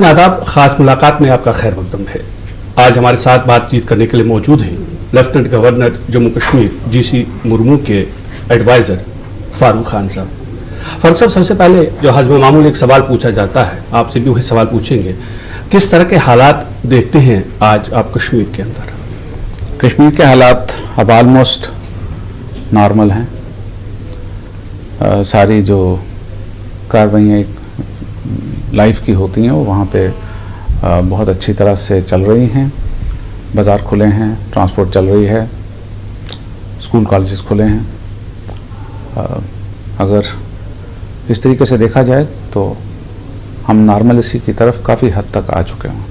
आदाब, खास मुलाकात में आपका खैर मकदम है। आज हमारे साथ बातचीत करने के लिए मौजूद हैं lieutenant governor Jammu Kashmir GC Murmu के एडवाइज़र फारूक खान साहब। फारूक साहब, सबसे पहले जो हज़म मामूल एक सवाल पूछा जाता है, आपसे भी वही सवाल पूछेंगे, किस तरह के हालात देखते हैं आज आप कश्मीर के अंदर? कश्मीर के हालात अब ऑलमोस्ट नॉर्मल हैं। सारी जो कार्रवाइयाँ लाइफ की होती हैं वो वहाँ पे बहुत अच्छी तरह से चल रही हैं। बाज़ार खुले हैं, ट्रांसपोर्ट चल रही है, स्कूल कॉलेजेस खुले हैं। अगर इस तरीके से देखा जाए तो हम नॉर्मलिटी की तरफ काफ़ी हद तक आ चुके हैं।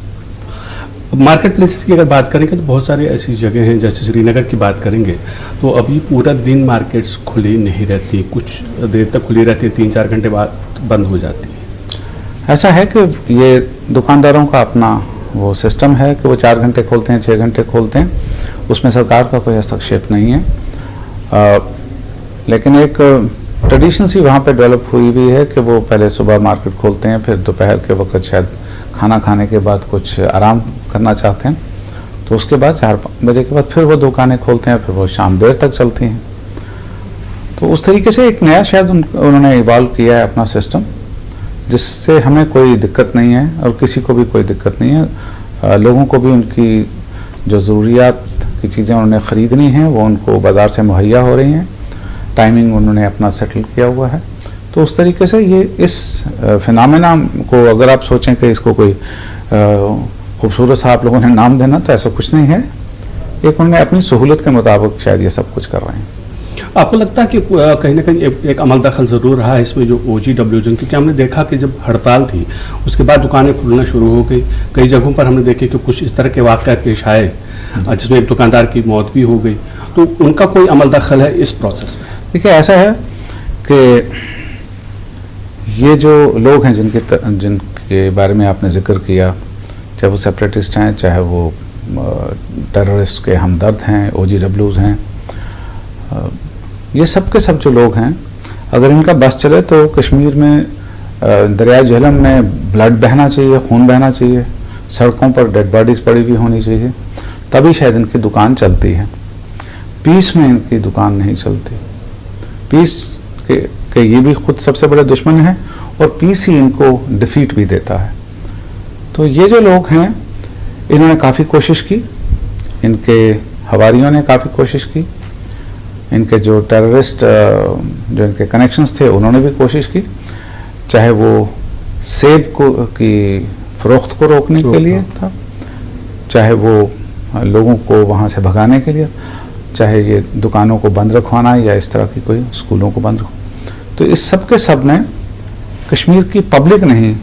मार्केट प्लेसेस की अगर बात करेंगे तो बहुत सारी ऐसी जगह हैं, जैसे श्रीनगर की बात करेंगे तो अभी पूरा दिन मार्केट्स खुली नहीं रहती, कुछ देर तक खुली रहती है, 3-4 घंटे बाद बंद हो जाती है। ऐसा है कि ये दुकानदारों का अपना वो सिस्टम है कि वो 4 घंटे खोलते हैं, 6 घंटे खोलते हैं, उसमें सरकार का कोई हस्तक्षेप नहीं है। लेकिन एक ट्रेडिशन सी वहाँ पे डेवलप हुई भी है कि वो पहले सुबह मार्केट खोलते हैं, फिर दोपहर के वक्त शायद खाना खाने के बाद कुछ आराम करना चाहते हैं, तो उसके बाद 4 बजे के बाद फिर वो दुकानें खोलते हैं, फिर वो शाम देर तक चलती हैं। तो उस तरीके से एक नया शायद उन्होंने इवॉल्व किया है अपना सिस्टम, जिससे हमें कोई दिक्कत नहीं है और किसी को भी कोई दिक्कत नहीं है। लोगों को भी उनकी जो ज़रूरियात की चीज़ें उन्होंने ख़रीदनी हैं वो उनको बाज़ार से मुहैया हो रही हैं, टाइमिंग उन्होंने अपना सेटल किया हुआ है। तो उस तरीके से ये इस फिनोमेना को अगर आप सोचें कि इसको कोई खूबसूरत सा आप लोगों ने नाम देना, तो ऐसा कुछ नहीं है। एक उन्होंने अपनी सहूलत के मुताबिक शायद ये सब कुछ कर रहे हैं। आपको लगता है कि कहीं ना कहीं एक अमल दखल ज़रूर रहा है इसमें जो OGWs, क्योंकि हमने देखा कि जब हड़ताल थी उसके बाद दुकानें खुलना शुरू हो गई, कई जगहों पर हमने देखे कि कुछ इस तरह के वाक़या पेश आए जिसमें एक दुकानदार की मौत भी हो गई, तो उनका कोई अमल दखल है इस प्रोसेस में? देखिए, ऐसा है कि ये जो लोग हैं जिनके बारे में आपने जिक्र किया, चाहे वो सेपरेटिस्ट हैं, चाहे वो टेररिस्ट के हमदर्द हैं, OGWs हैं, ये सब के सब जो लोग हैं, अगर इनका बस चले तो कश्मीर में दरिया झेलम में ब्लड बहना चाहिए, खून बहना चाहिए, सड़कों पर डेड बॉडीज़ पड़ी हुई होनी चाहिए, तभी शायद इनकी दुकान चलती है। पीस में इनकी दुकान नहीं चलती। पीस के ये भी खुद सबसे बड़े दुश्मन हैं और पीस ही इनको डिफीट भी देता है। तो ये जो लोग हैं इन्होंने काफ़ी कोशिश की, इनके हवारियों ने काफ़ी कोशिश की, इनके जो टेररिस्ट जो इनके कनेक्शंस थे उन्होंने भी कोशिश की, चाहे वो सेब की फ़रोख्त को रोकने के लिए था, चाहे वो लोगों को वहाँ से भगाने के लिए, चाहे ये दुकानों को बंद रखवाना या इस तरह की कोई स्कूलों को बंद रखवाना। तो इस सब के सब ने कश्मीर की पब्लिक नहीं,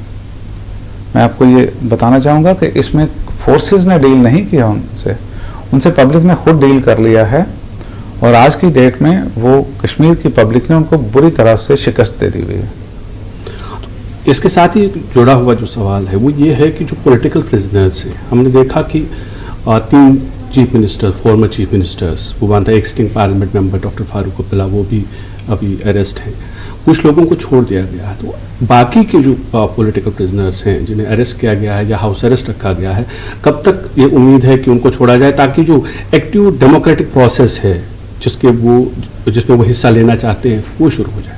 मैं आपको ये बताना चाहूँगा कि इसमें फोर्सेस ने डील नहीं किया उनसे पब्लिक ने खुद डील कर लिया है। और आज की डेट में वो कश्मीर की पब्लिक ने उनको बुरी तरह से शिकस्त दे दी हुई है। इसके साथ ही जुड़ा हुआ जो सवाल है वो ये है कि जो पॉलिटिकल प्रिजनर्स हैं, हमने देखा कि 3 chief minister, former chief ministers, वो मानता है existing parliament member doctor Farooq Abdullah, वो भी अभी अरेस्ट हैं, कुछ लोगों को छोड़ दिया गया है। तो बाकी के जो पॉलिटिकल प्रिजनर्स हैं जिन्हें अरेस्ट किया गया है या हाउस अरेस्ट रखा गया है, कब तक ये उम्मीद है कि उनको छोड़ा जाए ताकि जो एक्टिव डेमोक्रेटिक प्रोसेस है जिसमें वो हिस्सा लेना चाहते हैं वो शुरू हो जाए?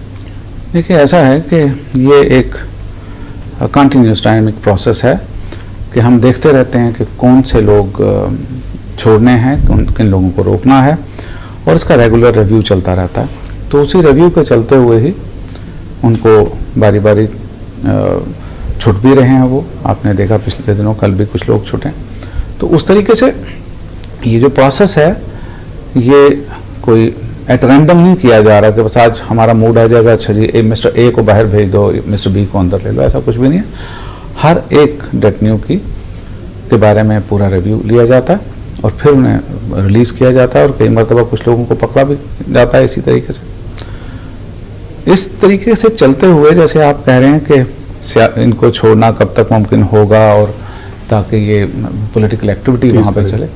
देखिए, ऐसा है कि ये एक कंटिन्यूस डायनामिक प्रोसेस है कि हम देखते रहते हैं कि कौन से लोग छोड़ने हैं, किन लोगों को रोकना है, और इसका रेगुलर रिव्यू चलता रहता है। तो उसी रिव्यू के चलते हुए ही उनको बारी बारी छूट भी रहे हैं। वो आपने देखा पिछले दिनों कल भी कुछ लोग छूटे। तो उस तरीके से ये जो प्रोसेस है ये कोई एट रैंडम नहीं किया जा रहा कि बस आज हमारा मूड आ जाएगा, अच्छा जी मिस्टर ए को बाहर भेज दो, मिस्टर बी को अंदर ले लो, ऐसा कुछ भी नहीं है। हर एक डेटन्यू के बारे में पूरा रिव्यू लिया जाता है और फिर उन्हें रिलीज़ किया जाता है, और कई मरतबा कुछ लोगों को पकड़ा भी जाता है इसी तरीके से। इस तरीके से चलते हुए जैसे आप कह रहे हैं कि इनको छोड़ना कब तक मुमकिन होगा और ताकि ये पॉलिटिकल एक्टिविटी वहाँ पे चले।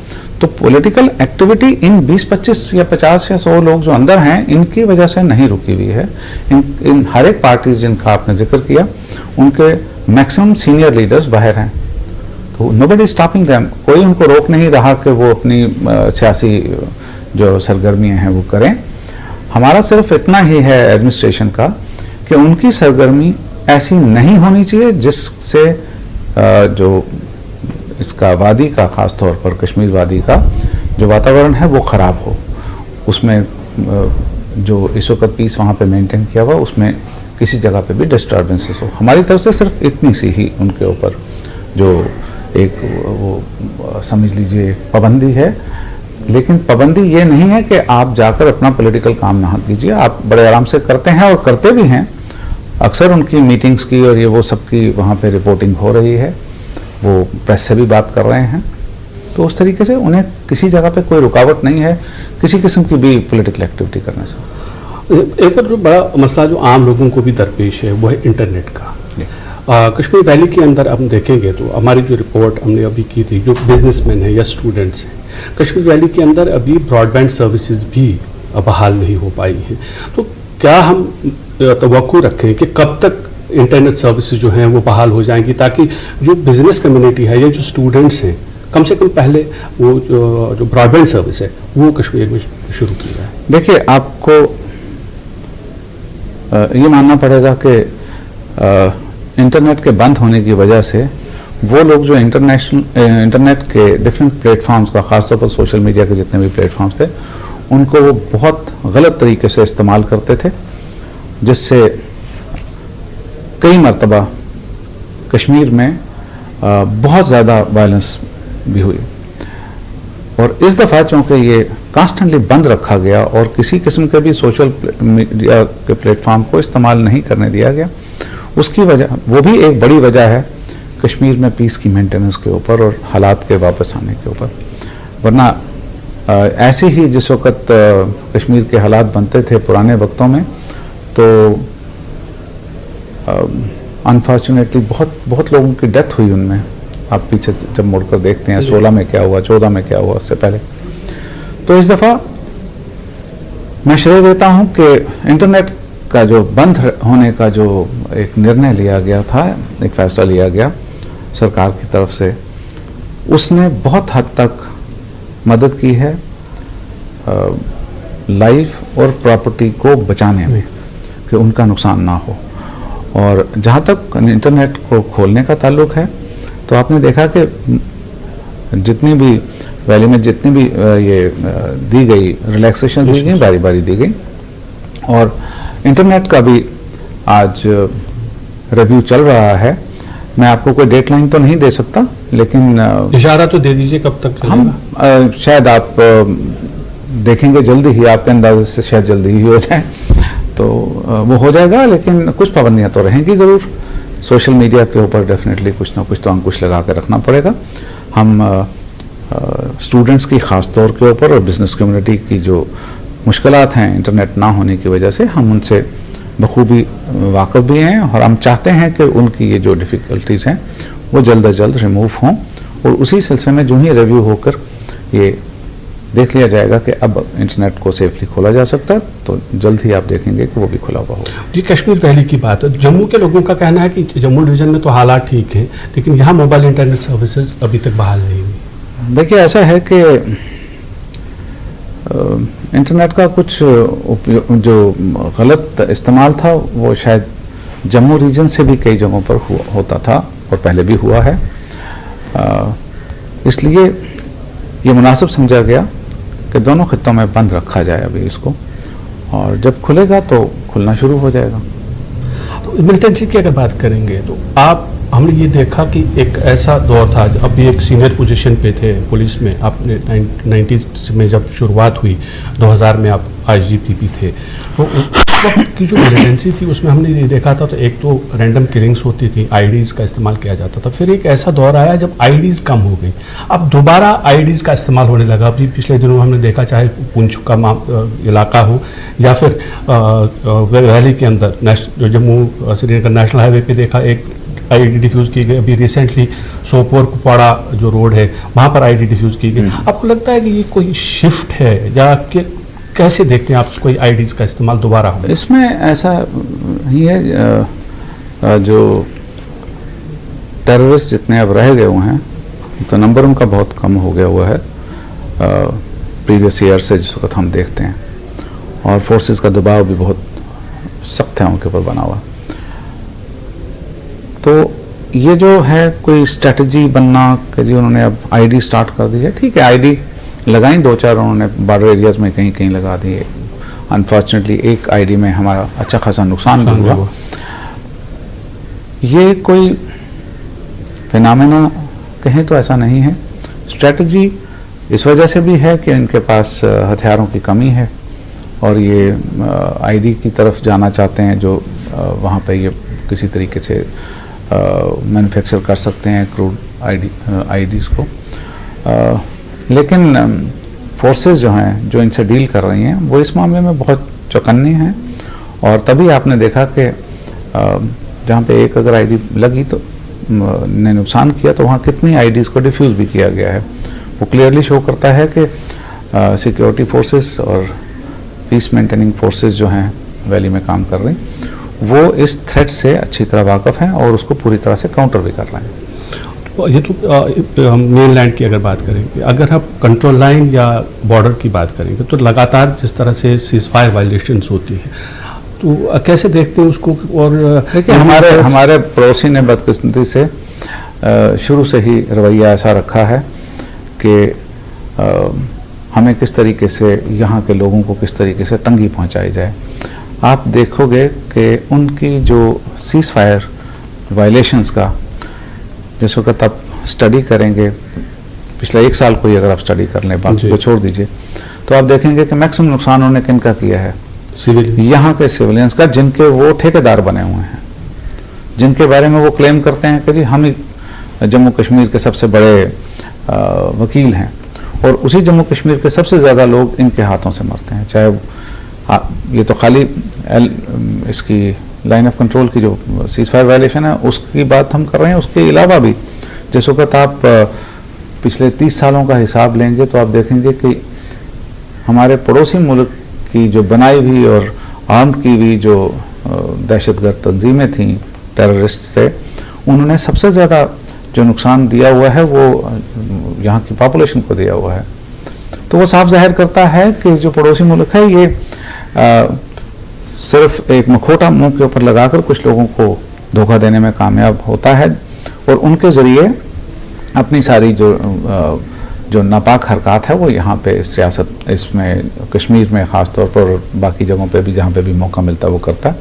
तो पॉलिटिकल एक्टिविटी इन 20-25 या 50 या 100 लोग जो अंदर हैं इनकी वजह से नहीं रुकी हुई है। इन हर एक पार्टी जिनका आपने जिक्र किया उनके मैक्सिमम सीनियर लीडर्स बाहर हैं, तो नोबडी स्टॉपिंग देम, कोई उनको रोक नहीं रहा कि वो अपनी सियासी जो सरगर्मियाँ हैं वो करें। हमारा सिर्फ इतना ही है एडमिनिस्ट्रेशन का कि उनकी सरगर्मी ऐसी नहीं होनी चाहिए जिससे जो इसका वादी का, ख़ास तौर पर कश्मीर वादी का जो वातावरण है वो ख़राब हो। उसमें जो इस वक्त पीस वहाँ पे मेंटेन किया हुआ उसमें किसी जगह पे भी डिस्टर्बेंसेस हो। हमारी तरफ से सिर्फ इतनी सी ही उनके ऊपर जो एक वो समझ लीजिए पाबंदी है, लेकिन पाबंदी ये नहीं है कि आप जाकर अपना पॉलिटिकल काम ना कीजिए। आप बड़े आराम से करते हैं और करते भी हैं। अक्सर उनकी मीटिंग्स की और ये वो सबकी वहाँ पे रिपोर्टिंग हो रही है, वो प्रेस से भी बात कर रहे हैं। तो उस तरीके से उन्हें किसी जगह पे कोई रुकावट नहीं है किसी किस्म की भी पॉलिटिकल एक्टिविटी करने से। एक और जो बड़ा मसला जो आम लोगों को भी दरपेश है वो है इंटरनेट का। कश्मीर वैली के अंदर हम देखेंगे तो हमारी जो रिपोर्ट हमने अभी की थी, जो बिजनेसमैन है या स्टूडेंट्स हैं, कश्मीर वैली के अंदर अभी ब्रॉडबैंड सर्विसेज भी बहाल नहीं हो पाई हैं। तो क्या हम तवक्को रखें कि कब तक इंटरनेट सर्विसेज जो हैं वो बहाल हो जाएंगी, ताकि जो बिजनेस कम्युनिटी है या जो स्टूडेंट्स हैं कम से कम पहले वो जो ब्रॉडबैंड सर्विस है वो कश्मीर में शुरू की जाए? देखिए, आपको ये मानना पड़ेगा कि इंटरनेट के बंद होने की वजह से वो लोग जो इंटरनेट के डिफरेंट प्लेटफॉर्म्स का, ख़ासतौर पर सोशल मीडिया के जितने भी प्लेटफॉर्म्स थे, उनको वो बहुत गलत तरीके से इस्तेमाल करते थे, जिससे कई मरतबा कश्मीर में बहुत ज़्यादा वायलेंस भी हुई। और इस दफ़ा चूँकि ये कॉन्स्टेंटली बंद रखा गया और किसी किस्म के भी सोशल मीडिया के प्लेटफॉर्म को इस्तेमाल नहीं करने दिया गया, उसकी वजह, वो भी एक बड़ी वजह है कश्मीर में पीस की मेंटेनेंस के ऊपर और हालात के वापस आने के ऊपर। वरना ऐसे ही जिस वक्त कश्मीर के हालात बनते थे पुराने वक्तों में, तो अनफॉर्चुनेटली बहुत लोगों की डेथ हुई उनमें। आप पीछे जब मुड़कर देखते हैं 16 में क्या हुआ, 14 में क्या हुआ, उससे पहले। तो इस दफ़ा मैं श्रेय देता हूं कि इंटरनेट का जो बंद होने का जो एक निर्णय लिया गया था, एक फैसला लिया गया सरकार की तरफ से, उसने बहुत हद तक मदद की है लाइफ और प्रॉपर्टी को बचाने में, कि उनका नुकसान ना हो। और जहाँ तक इंटरनेट को खोलने का ताल्लुक है, तो आपने देखा कि जितनी भी वैली में जितनी भी ये दी गई रिलैक्सेशन दी गई, बारी बारी दी गई। और इंटरनेट का भी आज रिव्यू चल रहा है। मैं आपको कोई डेडलाइन तो नहीं दे सकता, लेकिन इशारा तो दे दीजिए कब तक चलेगा? हम शायद आप देखेंगे जल्दी ही, आपके अंदाजे से शायद जल्दी ही हो जाए, तो वो हो जाएगा। लेकिन कुछ पाबंदियां तो रहेंगी ज़रूर। सोशल मीडिया के ऊपर डेफिनेटली कुछ ना कुछ तो अंकुश लगा कर रखना पड़ेगा। हम स्टूडेंट्स की ख़ास तौर के ऊपर और बिजनेस कम्युनिटी की जो मुश्किलात हैं इंटरनेट ना होने की वजह से, हम उनसे बखूबी वाकिफ़ भी हैं और हम चाहते हैं कि उनकी ये जो डिफ़िकल्टीज़ हैं वो जल्द अज जल्द रिमूव हों। और उसी सिलसिले में जो ही रिव्यू होकर ये देख लिया जाएगा कि अब इंटरनेट को सेफली खोला जा सकता है, तो जल्द ही आप देखेंगे कि वो भी खुला हुआ होगा। जी, कश्मीर वैली की बात है। जम्मू के लोगों का कहना है कि जम्मू डिवीज़न में तो हालात ठीक हैं, लेकिन यहाँ मोबाइल इंटरनेट सर्विसेज अभी तक बहाल नहीं हुई। देखिए, ऐसा है कि इंटरनेट का कुछ जो गलत इस्तेमाल था वो शायद जम्मू रीजन से भी कई जगहों पर होता था और पहले भी हुआ है। इसलिए ये मुनासिब समझा गया कि दोनों खित्तों में बंद रखा जाए अभी इसको, और जब खुलेगा तो खुलना शुरू हो जाएगा। तो मिलिटेंसी की अगर बात करेंगे तो हमने ये देखा कि एक ऐसा दौर था, अभी एक सीनियर पोजीशन पे थे पुलिस में, आपने 90s में जब शुरुआत हुई, 2000 में आप IGP थे, तो उस वक्त की जो मिलिटेंसी थी उसमें हमने ये देखा था, तो एक तो रैंडम किलिंग्स होती थी, IDs का इस्तेमाल किया जाता था। फिर एक ऐसा दौर आया जब IDs कम हो गई, अब दोबारा IDs का इस्तेमाल होने लगा। अभी पिछले दिनों हमने देखा, चाहे पुंछ का इलाका हो या फिर वैली के अंदर जम्मू श्रीनगर नेशनल हाईवे पे देखा, एक आईडी डिफ्यूज़ की गई, अभी रिसेंटली सोपोर कुपवाड़ा जो रोड है वहाँ पर आईडी डिफ्यूज़ की गई। आपको लगता है कि ये कोई शिफ्ट है या कि कैसे देखते हैं आप कोई आईडीज़ का इस्तेमाल दोबारा हो? इसमें ऐसा ही है, जो टेररिस्ट जितने अब रह गए हुए हैं तो नंबर उनका बहुत कम हो गया हुआ है प्रीवियस ईयर से जिस वक्त हम देखते हैं, और फोर्सेस का दबाव भी बहुत सख्त है उनके ऊपर बना हुआ। तो ये जो है कोई स्ट्रेटजी बनना कि जी उन्होंने अब आईडी स्टार्ट कर दी है, ठीक है, आईडी लगाई 2-4 उन्होंने बॉर्डर एरियाज में कहीं कहीं लगा दी है। अनफॉर्चुनेटली एक आईडी में हमारा अच्छा खासा नुकसान भी हुआ। ये कोई फिनोमेना कहें तो ऐसा नहीं है, स्ट्रेटजी इस वजह से भी है कि इनके पास हथियारों की कमी है और ये आईडी की तरफ जाना चाहते हैं जो वहाँ पे ये किसी तरीके से मैन्युफैक्चर कर सकते हैं क्रूड आईडीज़ को। लेकिन फोर्सेस जो हैं जो इनसे डील कर रही हैं वो इस मामले में बहुत चौकन्नी हैं, और तभी आपने देखा कि जहाँ पे एक अगर आईडी लगी तो ने नुकसान किया तो वहाँ कितनी आईडीज़ को डिफ्यूज़ भी किया गया है। वो क्लियरली शो करता है कि सिक्योरिटी फोर्सेस और पीस मेंटेनिंग फोर्सेस जो हैं वैली में काम कर रही, वो इस थ्रेट से अच्छी तरह वाकफ़ हैं और उसको पूरी तरह से काउंटर भी कर रहे हैं। ये तो हम मेन लैंड की अगर बात करेंगे, अगर आप कंट्रोल लाइन या बॉर्डर की बात करेंगे तो लगातार जिस तरह से सीज फायर वायलेशंस होती है, तो कैसे देखते हैं उसको? और देखिए हमारे पड़ोसी ने बदकिस्मती से शुरू से ही रवैया ऐसा रखा है कि हमें किस तरीके से यहाँ के लोगों को किस तरीके से तंगी पहुँचाई जाए। आप देखोगे कि उनकी जो सीज फायर वायलेशंस का जिस वक्त आप स्टडी करेंगे, पिछले 1 साल को ही अगर आप स्टडी कर लें, बाकी को छोड़ दीजिए, तो आप देखेंगे कि मैक्सिमम नुकसान उन्होंने किनका किया है? यहाँ के सिविलियंस का, जिनके वो ठेकेदार बने हुए हैं, जिनके बारे में वो क्लेम करते हैं कि जी हम ही जम्मू कश्मीर के सबसे बड़े वकील हैं, और उसी जम्मू कश्मीर के सबसे ज़्यादा लोग इनके हाथों से मरते हैं। चाहे ये तो खाली इसकी लाइन ऑफ कंट्रोल की जो सीज फायर वायलेशन है उसकी बात हम कर रहे हैं, उसके अलावा भी जिस वक्त आप पिछले 30 सालों का हिसाब लेंगे तो आप देखेंगे कि हमारे पड़ोसी मुल्क की जो बनाई हुई और आर्म की हुई जो दहशतगर्द तंजीमें थीं, टेररिस्ट थे, उन्होंने सबसे ज़्यादा जो नुकसान दिया हुआ है वो यहाँ की पॉपुलेशन को दिया हुआ है। तो वो साफ जाहिर करता है कि जो पड़ोसी मुल्क है ये सिर्फ एक मखोटा मुंह के ऊपर लगाकर कुछ लोगों को धोखा देने में कामयाब होता है, और उनके ज़रिए अपनी सारी जो नापाक हरकत है वो यहाँ पे इस रियासत, इसमें कश्मीर में ख़ास तौर पर और बाकी जगहों पे भी जहाँ पे भी मौका मिलता है वो करता है।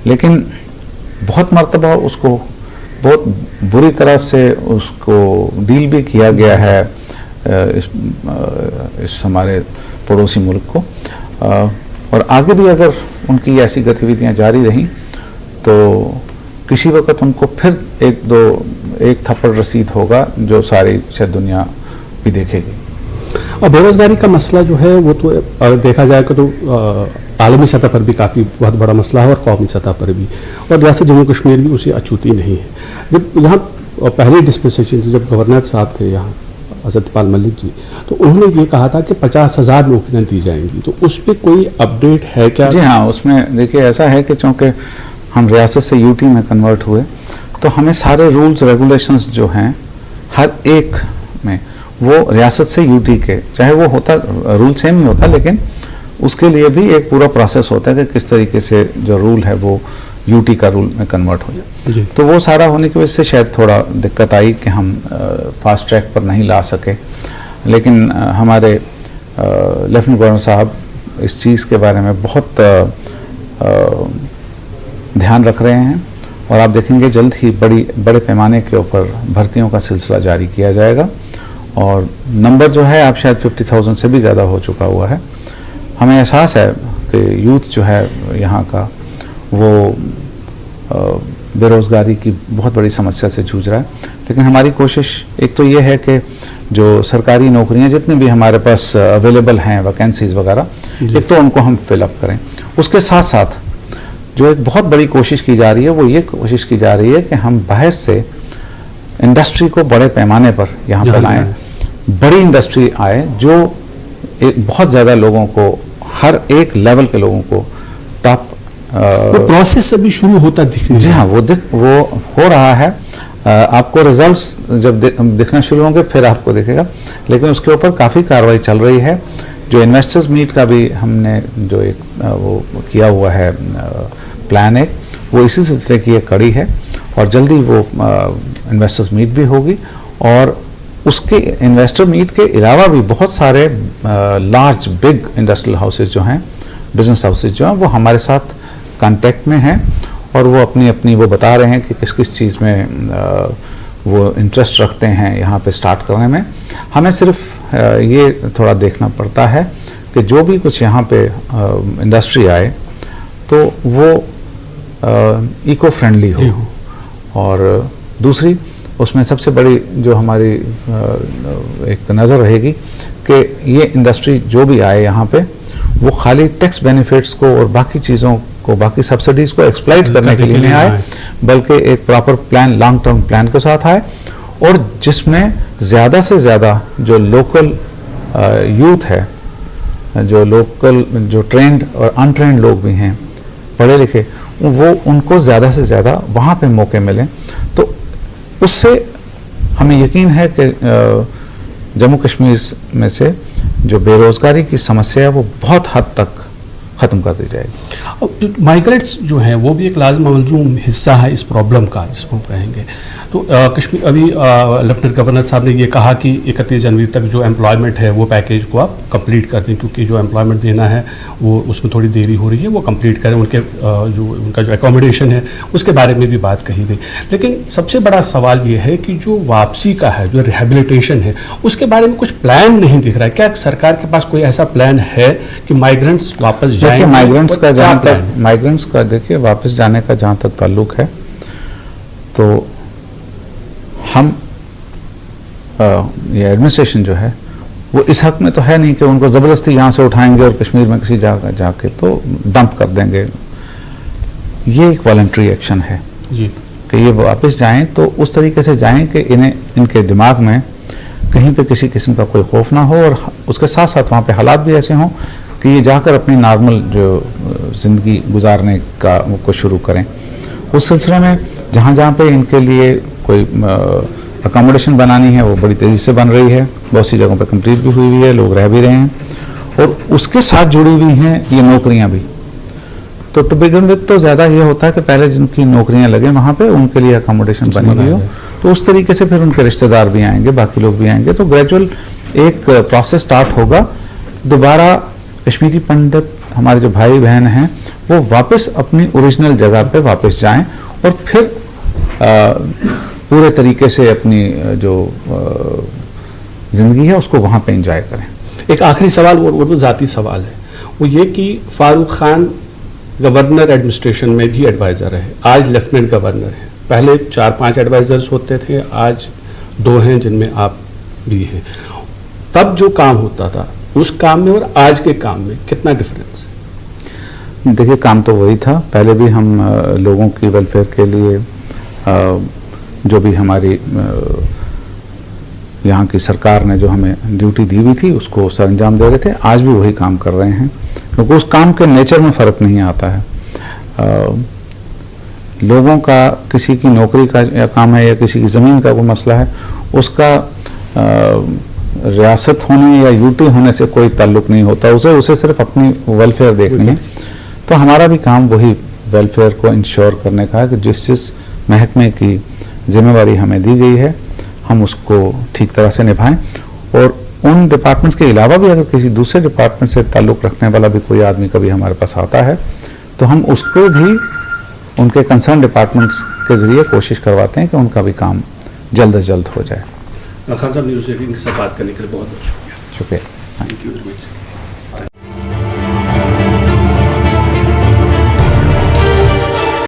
लेकिन बहुत मर्तबा उसको बहुत बुरी तरह से उसको डील भी किया गया है इस हमारे पड़ोसी मुल्क को, और आगे भी अगर उनकी ऐसी गतिविधियां जारी रहीं तो किसी वक्त उनको फिर एक थप्पड़ रसीद होगा जो सारी शायद दुनिया भी देखेगी। और बेरोजगारी का मसला जो है वो तो अगर देखा जाए तो आलमी सतह पर भी काफ़ी बहुत बड़ा मसला है और कौमी सतह पर भी, और रियासत जम्मू कश्मीर भी उसे अछूती नहीं है। जब यहाँ पहले डिस्पेंसेशन जब गवर्नर साहब थे यहाँ सत्यपाल मलिक जी, तो उन्होंने ये कहा था कि 50,000 नौकरियाँ दी जाएंगी, तो उस पर कोई अपडेट है क्या? जी हाँ, उसमें देखिए ऐसा है कि चूँकि हम रियासत से यूटी में कन्वर्ट हुए तो हमें सारे रूल्स रेगुलेशंस जो हैं हर एक में वो रियासत से यूटी के, चाहे वो होता रूल सेम ही होता, लेकिन उसके लिए भी एक पूरा प्रोसेस होता है कि किस तरीके से जो रूल है वो यूटी का रूल में कन्वर्ट हो जाए। तो वो सारा होने की वजह से शायद थोड़ा दिक्कत आई कि हम फास्ट ट्रैक पर नहीं ला सके, लेकिन हमारे लेफ्टिनेंट गवर्नर साहब इस चीज़ के बारे में बहुत ध्यान रख रहे हैं, और आप देखेंगे जल्द ही बड़े पैमाने के ऊपर भर्तियों का सिलसिला जारी किया जाएगा, और नंबर जो है आप शायद 50,000 से भी ज़्यादा हो चुका हुआ है। हमें एहसास है कि यूथ जो है यहाँ का वो बेरोज़गारी की बहुत बड़ी समस्या से जूझ रहा है, लेकिन हमारी कोशिश एक तो ये है कि जो सरकारी नौकरियाँ जितनी भी हमारे पास अवेलेबल हैं, वैकेंसीज़ वगैरह, एक तो उनको हम फिलअप करें, उसके साथ साथ जो एक बहुत बड़ी कोशिश की जा रही है वो ये कोशिश की जा रही है कि हम बाहर से इंडस्ट्री को बड़े पैमाने पर यहाँ पर लाएं, बड़ी इंडस्ट्री आए जो एक बहुत ज़्यादा लोगों को, हर एक लेवल के लोगों को टॉप। वो प्रोसेस अभी शुरू होता दिख नहीं। जी हाँ, वो हो रहा है। आपको रिजल्ट्स जब दिखना शुरू होंगे फिर आपको दिखेगा, लेकिन उसके ऊपर काफ़ी कार्रवाई चल रही है। जो इन्वेस्टर्स मीट का भी हमने जो एक वो किया हुआ है प्लान है, वो इसी सिलसिले की एक कड़ी है और जल्दी वो इन्वेस्टर्स मीट भी होगी। और उसके इन्वेस्टर मीट के अलावा भी बहुत सारे लार्ज बिग इंडस्ट्रियल हाउसेज जो हैं, बिजनेस हाउसेज जो हैं, वो हमारे साथ कांटेक्ट में हैं और वो अपनी वो बता रहे हैं कि किस किस चीज़ में वो इंटरेस्ट रखते हैं यहाँ पे स्टार्ट करने में। हमें सिर्फ ये थोड़ा देखना पड़ता है कि जो भी कुछ यहाँ पे इंडस्ट्री आए तो वो इको फ्रेंडली हो, और दूसरी उसमें सबसे बड़ी जो हमारी एक नज़र रहेगी कि ये इंडस्ट्री जो भी आए यहाँ पे वो खाली टैक्स बेनिफिट्स को और बाकी चीज़ों को, बाकी सब्सिडीज़ को एक्सप्लॉइट करने के लिए नहीं आए, बल्कि एक proper plan, long term plan के साथ आए, और जिसमें ज़्यादा से ज़्यादा जो लोकल यूथ है, जो लोकल जो ट्रेंड और अनट्रेंड लोग भी हैं, पढ़े लिखे, वो उनको ज़्यादा से ज़्यादा वहाँ पे मौके मिलें। तो उससे हमें यकीन है कि जम्मू कश्मीर में से जो बेरोज़गारी की समस्या है वो बहुत हद तक ख़त्म कर दी जाएगी। माइग्रेट्स जो हैं वो भी एक लाज़िम मलज़ूम हिस्सा है इस प्रॉब्लम का, जिसमें रहेंगे। तो कश्मीर अभी लेफ्टिनेंट गवर्नर साहब ने ये कहा कि 31 जनवरी तक जो एम्प्लॉयमेंट है वो पैकेज को आप कंप्लीट कर दें, क्योंकि जो एम्प्लॉयमेंट देना है वो उसमें थोड़ी देरी हो रही है, वो कंप्लीट करें। उनका जो एकोमोडेशन है उसके बारे में भी बात कही गई। लेकिन सबसे बड़ा सवाल ये है कि जो वापसी का है, जो रिहेबिलिटेशन है, उसके बारे में कुछ प्लान नहीं दिख रहा है। क्या सरकार के पास कोई ऐसा प्लान है कि माइग्रेंट्स वापस जाएं? माइग्रेंट्स का जहाँ तक माइग्रेंट्स का देखिए वापस जाने का जहाँ तक ताल्लुक है, तो हम ये एडमिनिस्ट्रेशन जो है वो इस हक में तो है नहीं कि उनको ज़बरदस्ती यहाँ से उठाएंगे और कश्मीर में किसी जगह जाके तो डंप कर देंगे। ये एक वॉलंटरी एक्शन है जी, कि ये वापस जाएं तो उस तरीके से जाएं कि इनके दिमाग में कहीं पे किसी किस्म का कोई खौफ ना हो, और उसके साथ साथ वहाँ पे हालात भी ऐसे हों कि ये जाकर अपनी नॉर्मल जो ज़िंदगी गुजारने का को शुरू करें। उस सिलसिले में जहाँ जहाँ पे इनके लिए कोई अकोमोडेशन बनानी है वो बड़ी तेज़ी से बन रही है, बहुत सी जगहों पे कंप्लीट भी हुई है, लोग रह भी रहे हैं, और उसके साथ जुड़ी हुई हैं ये नौकरियाँ भी। तो टू बिगिन विद तो ज़्यादा ये होता है कि पहले जिनकी नौकरियाँ लगे वहाँ पे उनके लिए अकोमोडेशन बनी हुई हो, तो उस तरीके से फिर उनके रिश्तेदार भी आएंगे, बाकी लोग भी आएंगे, तो ग्रेजुअल एक प्रोसेस स्टार्ट होगा। दोबारा कश्मीरी पंडित हमारे जो भाई बहन हैं वो वापस अपनी ओरिजिनल जगह पे वापस जाएं और फिर पूरे तरीके से अपनी जो ज़िंदगी है उसको वहाँ पे एंजॉय करें। एक आखिरी सवाल, वो तो ज़ाती सवाल है, वो ये कि फारूक खान गवर्नर एडमिनिस्ट्रेशन में भी एडवाइज़र है, आज लेफ्टिनेंट गवर्नर है। पहले 4-5 एडवाइज़र्स होते थे, आज 2 हैं जिनमें आप भी हैं। तब जो काम होता था उस काम में और आज के काम में कितना डिफरेंस? देखिए, काम तो वही था। पहले भी हम लोगों की वेलफेयर के लिए जो भी हमारी यहाँ की सरकार ने जो हमें ड्यूटी दी हुई थी उसको सर अंजाम दे रहे थे, आज भी वही काम कर रहे हैं, क्योंकि उस काम के नेचर में फ़र्क नहीं आता है। लोगों का किसी की नौकरी का या काम है या किसी की ज़मीन का कोई मसला है, उसका रियासत होने या यूटी होने से कोई ताल्लुक नहीं होता, उसे सिर्फ अपनी वेलफेयर देखनी है। तो हमारा भी काम वही वेलफेयर को इंश्योर करने का है कि जिस महकमे की जिम्मेवारी हमें दी गई है हम उसको ठीक तरह से निभाएं, और उन डिपार्टमेंट्स के अलावा भी अगर किसी दूसरे डिपार्टमेंट से ताल्लुक़ रखने वाला भी कोई आदमी कभी हमारे पास आता है तो हम उसको भी उनके कंसर्न डिपार्टमेंट्स के ज़रिए कोशिश करवाते हैं कि उनका भी काम जल्द से जल्द हो जाए। खान साहब, न्यूज़ 18 के साथ बात करने के लिए बहुत बहुत शुक्रिया। Thank you very much.